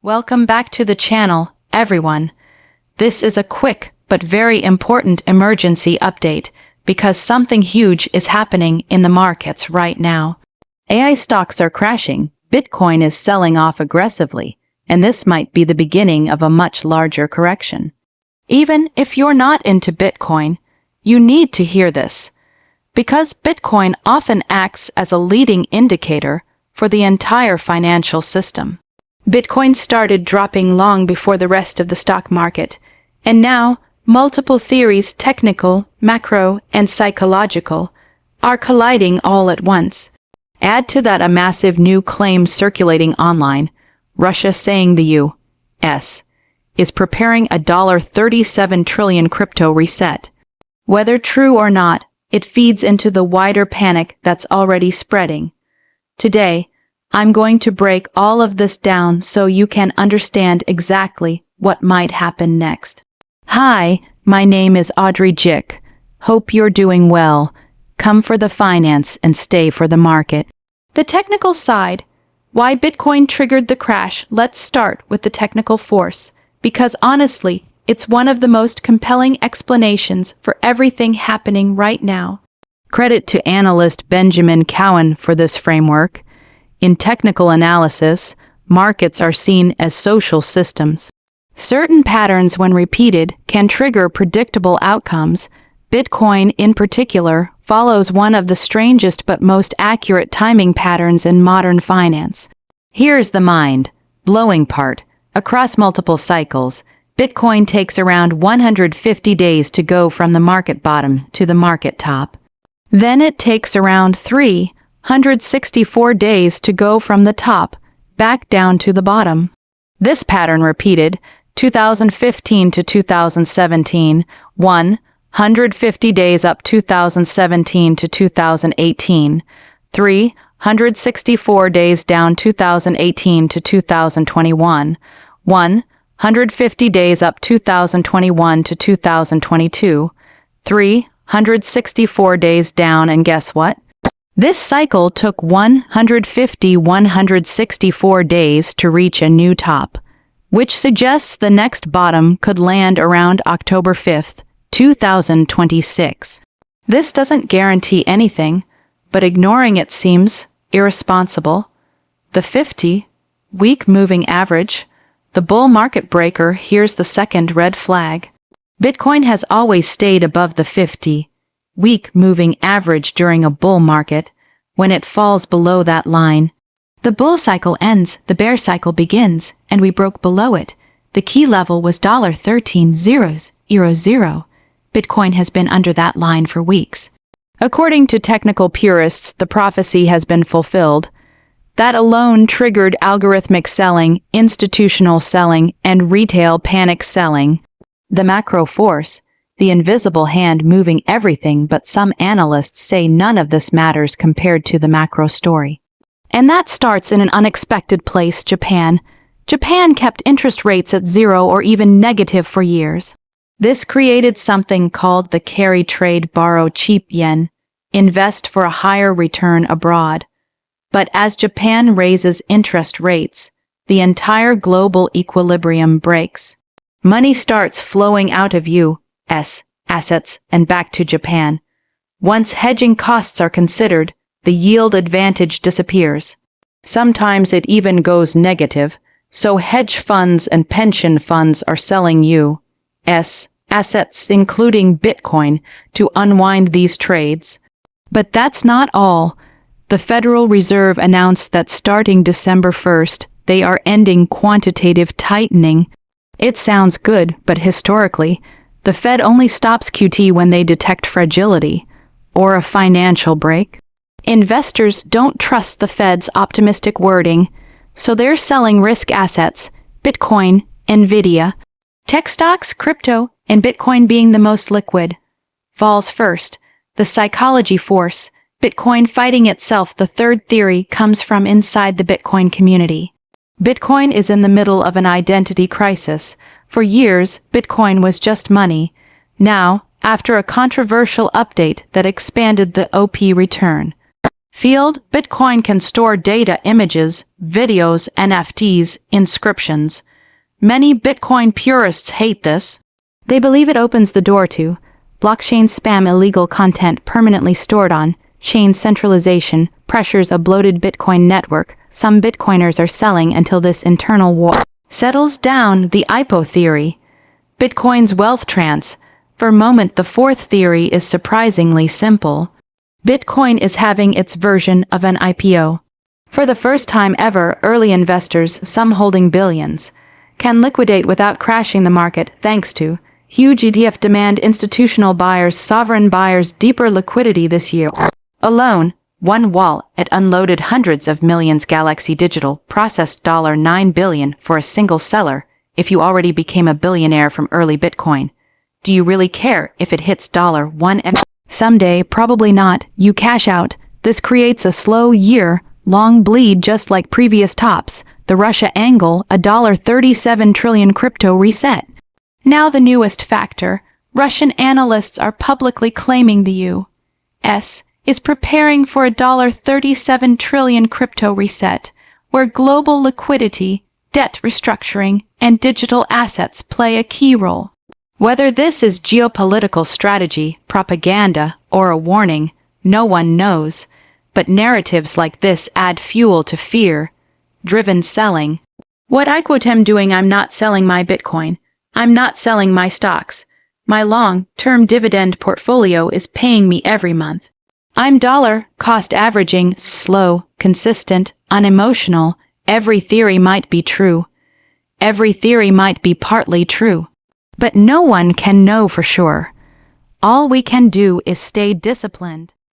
Welcome back to the channel, everyone. This is a quick but very important emergency update because something huge is happening in the markets right now. AI stocks are crashing, Bitcoin is selling off aggressively, and this might be the beginning of a much larger correction. Even if you're not into Bitcoin, you need to hear this, because Bitcoin often acts as a leading indicator for the entire financial system. Bitcoin started dropping long before the rest of the stock market, and now multiple theories, technical, macro, and psychological, are colliding all at once. Add to that a massive new claim circulating online, Russia saying the U.S. is preparing a $37 trillion crypto reset. Whether true or not, it feeds into the wider panic that's already spreading. Today, I'm going to break all of this down so you can understand exactly what might happen next. Hi, my name is Audrey Jick. Hope you're doing well. Come for the finance and stay for the market. The technical side. Why Bitcoin triggered the crash. Let's start with the technical force, because honestly, it's one of the most compelling explanations for everything happening right now. Credit to analyst Benjamin Cowan for this framework. In technical analysis, markets are seen as social systems. Certain patterns, when repeated, can trigger predictable outcomes. Bitcoin, in particular, follows one of the strangest but most accurate timing patterns in modern finance. Here's the mind-blowing part. Across multiple cycles, Bitcoin takes around 150 days to go from the market bottom to the market top. Then it takes around 364 days to go from the top back down to the bottom. This pattern repeated 2015 to 2017, 150 days up 2017 to 2018, 364 days down 2018 to 2021, 150 days up 2021 to 2022, 364 days down, and guess what? This cycle took 164 days to reach a new top, which suggests the next bottom could land around October 5th, 2026. This doesn't guarantee anything, but ignoring it seems irresponsible. The 50-week moving average, the bull market breaker, here's the second red flag. Bitcoin has always stayed above the 50-week moving average during a bull market. When it falls below that line, the bull cycle ends, the bear cycle begins, and we broke below it. The key level was $13,000. Bitcoin has been under that line for weeks. According to technical purists, the prophecy has been fulfilled. That alone triggered algorithmic selling, institutional selling, and retail panic selling. The macro force, the invisible hand moving everything, but some analysts say none of this matters compared to the macro story. And that starts in an unexpected place, Japan. Japan kept interest rates at zero or even negative for years. This created something called the carry trade, borrow cheap yen, invest for a higher return abroad. But as Japan raises interest rates, the entire global equilibrium breaks. Money starts flowing out of U.S. assets and back to Japan. Once hedging costs are considered, the yield advantage disappears. Sometimes it even goes negative, so hedge funds and pension funds are selling U.S. assets, including Bitcoin, to unwind these trades. But that's not all. The Federal Reserve announced that starting December 1st, they are ending quantitative tightening. It sounds good, but historically, the Fed only stops QT when they detect fragility or a financial break. Investors don't trust the Fed's optimistic wording, so they're selling risk assets, Bitcoin, Nvidia, tech stocks, crypto, and Bitcoin being the most liquid. Falls first. The psychology force, Bitcoin fighting itself. The third theory comes from inside the Bitcoin community. Bitcoin is in the middle of an identity crisis. For years, Bitcoin was just money. Now, after a controversial update that expanded the OP return, Field, Bitcoin can store data, images, videos, NFTs, inscriptions. Many Bitcoin purists hate this. They believe it opens the door to blockchain spam, illegal content permanently stored on chain, centralization, pressures a bloated Bitcoin network. Some Bitcoiners are selling until this internal war settles down. The IPO theory, Bitcoin's wealth transfer moment. The fourth theory is surprisingly simple. Bitcoin is having its version of an IPO. For the first time ever, early investors, some holding billions, can liquidate without crashing the market thanks to huge ETF demand, institutional buyers, sovereign buyers, deeper liquidity. This year alone, one wallet unloaded hundreds of millions. Galaxy Digital processed $9 billion for a single seller. If you already became a billionaire from early Bitcoin, do you really care if it hits $1? Someday, probably not, you cash out. This creates a slow year-long bleed just like previous tops. The Russia angle, a $37 trillion crypto reset. Now the newest factor, Russian analysts are publicly claiming the U.S. is preparing for a $37 trillion crypto reset, where global liquidity, debt restructuring, and digital assets play a key role. Whether this is geopolitical strategy, propaganda, or a warning, no one knows, but narratives like this add fuel to fear-driven selling. What I'm doing, I'm not selling my Bitcoin. I'm not selling my stocks. My long-term dividend portfolio is paying me every month. I'm dollar cost averaging, slow, consistent, unemotional. Every theory might be true. Every theory might be partly true. But no one can know for sure. All we can do is stay disciplined.